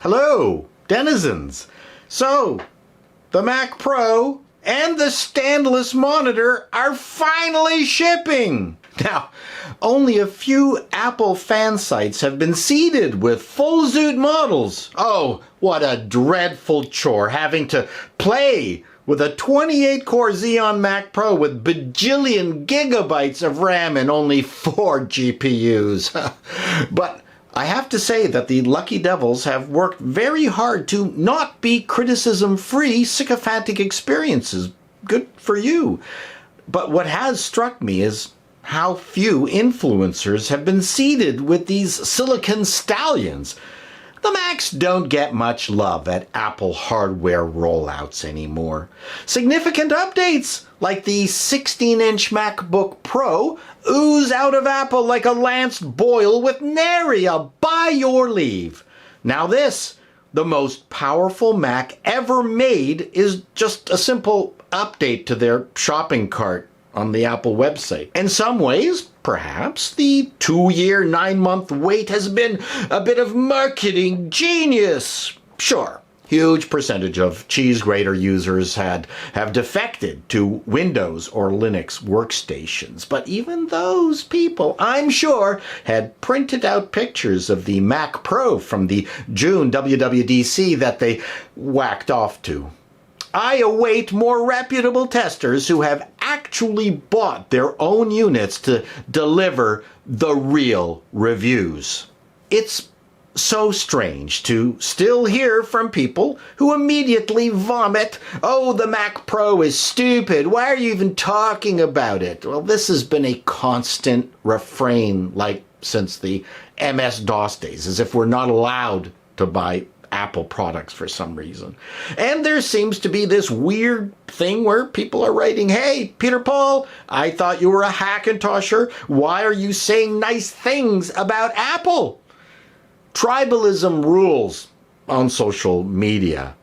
Hello, denizens. So, the Mac Pro and the standless monitor are finally shipping. Now, only a few Apple fan sites have been seeded with full zoot models. Oh, what a dreadful chore having to play with a 28-core Xeon Mac Pro with bajillion gigabytes of RAM and only 4 GPUs. But I have to say that the lucky devils have worked very hard to not be criticism-free sycophantic experiences. Good for you. But what has struck me is how few influencers have been seeded with these silicon stallions. The Macs don't get much love at Apple hardware rollouts anymore. Significant updates, like the 16-inch MacBook Pro, ooze out of Apple like a lanced boil with nary a by your leave. Now this, the most powerful Mac ever made, is just a simple update to their shopping cart on the Apple website. In some ways, perhaps, the 2-year, 9-month wait has been a bit of marketing genius. Sure, huge percentage of cheese grater users have defected to Windows or Linux workstations. But even those people, I'm sure, had printed out pictures of the Mac Pro from the June WWDC that they whacked off to. I await more reputable testers who have actually bought their own units to deliver the real reviews. It's so strange to still hear from people who immediately vomit, "Oh, the Mac Pro is stupid. Why are you even talking about it?" Well, this has been a constant refrain, like since the MS-DOS days, as if we're not allowed to buy Apple products for some reason. And there seems to be this weird thing where people are writing, "Hey, Peter Paul, I thought you were a Hackintosher. Why are you saying nice things about Apple?" Tribalism rules on social media.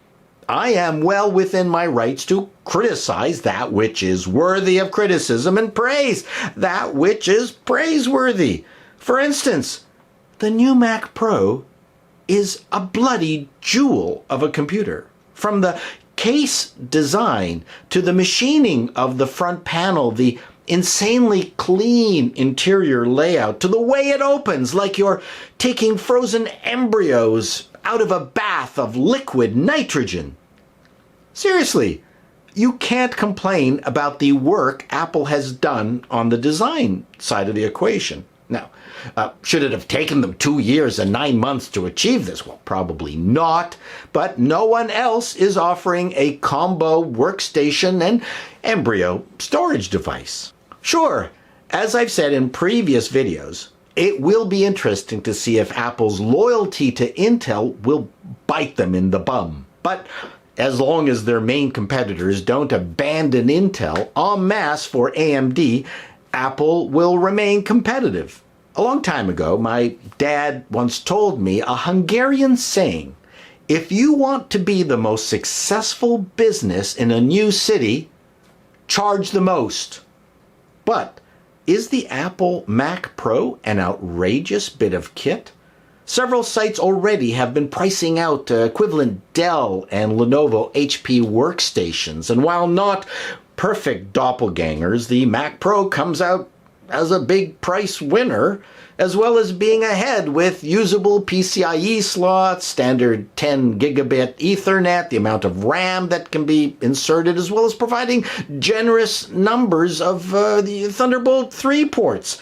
I am well within my rights to criticize that which is worthy of criticism and praise that which is praiseworthy. For instance, the new Mac Pro is a bloody jewel of a computer. From the case design to the machining of the front panel, the insanely clean interior layout, to the way it opens like you're taking frozen embryos out of a bath of liquid nitrogen. Seriously, you can't complain about the work Apple has done on the design side of the equation. Now, should it have taken them 2 years and 9 months to achieve this? Well, probably not, but no one else is offering a combo workstation and embryo storage device. Sure, as I've said in previous videos, it will be interesting to see if Apple's loyalty to Intel will bite them in the bum. But as long as their main competitors don't abandon Intel en masse for AMD, Apple will remain competitive. A long time ago, my dad once told me a Hungarian saying, "If you want to be the most successful business in a new city, charge the most." But is the Apple Mac Pro an outrageous bit of kit? Several sites already have been pricing out equivalent Dell and Lenovo HP workstations, and while not perfect doppelgangers, the Mac Pro comes out as a big price winner, as well as being ahead with usable PCIe slots, standard 10 gigabit Ethernet, the amount of RAM that can be inserted, as well as providing generous numbers of the Thunderbolt 3 ports.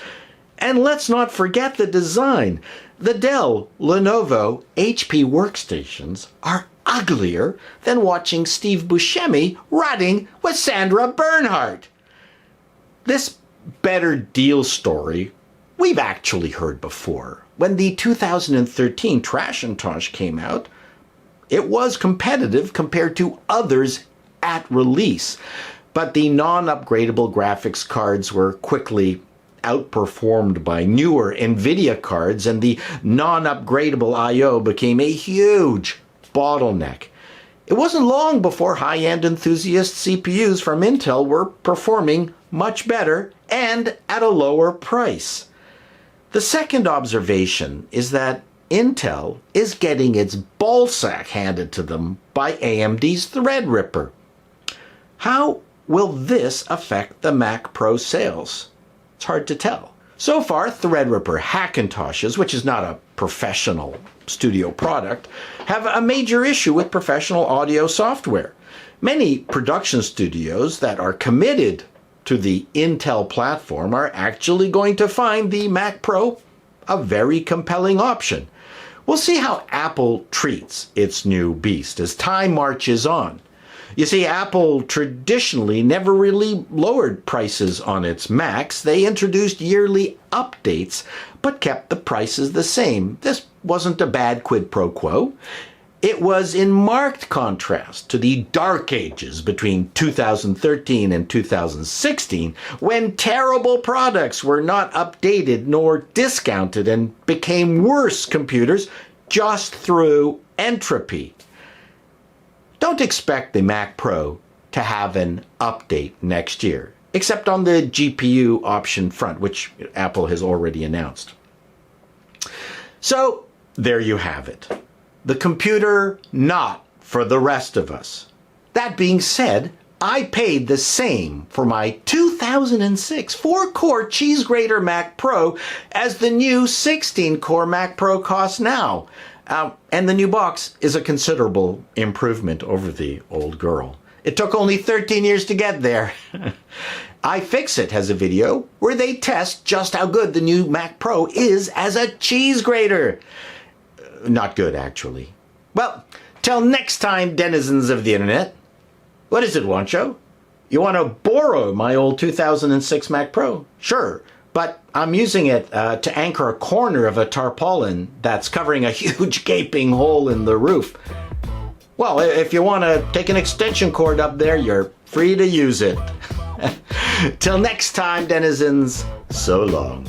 And let's not forget the design. The Dell, Lenovo, HP workstations are uglier than watching Steve Buscemi riding with Sandra Bernhardt. This better deal story we've actually heard before. When the 2013 Trashintosh came out, it was competitive compared to others at release, but the non-upgradable graphics cards were quickly outperformed by newer NVIDIA cards, and the non-upgradable I/O became a huge bottleneck. It wasn't long before high-end enthusiast CPUs from Intel were performing much better and at a lower price. The second observation is that Intel is getting its ballsack handed to them by AMD's Threadripper. How will this affect the Mac Pro sales? It's hard to tell. So far, Threadripper Hackintoshes, which is not a professional studio product, have a major issue with professional audio software. Many production studios that are committed to the Intel platform are actually going to find the Mac Pro a very compelling option. We'll see how Apple treats its new beast as time marches on. You see, Apple traditionally never really lowered prices on its Macs. They introduced yearly updates, but kept the prices the same. This wasn't a bad quid pro quo. It was in marked contrast to the dark ages between 2013 and 2016, when terrible products were not updated nor discounted and became worse computers just through entropy. Don't expect the Mac Pro to have an update next year, except on the GPU option front, which Apple has already announced. So, there you have it. The computer not for the rest of us. That being said, I paid the same for my 2006 4-core cheese grater Mac Pro as the new 16-core Mac Pro costs now. And the new box is a considerable improvement over the old girl. It took only 13 years to get there. iFixit has a video where they test just how good the new Mac Pro is as a cheese grater. Not good, actually. Well, till next time, denizens of the internet. What is it, Wancho? You want to borrow my old 2006 Mac Pro? Sure, but I'm using it to anchor a corner of a tarpaulin that's covering a huge gaping hole in the roof. Well, if you want to take an extension cord up there, you're free to use it. Till next time, denizens, so long.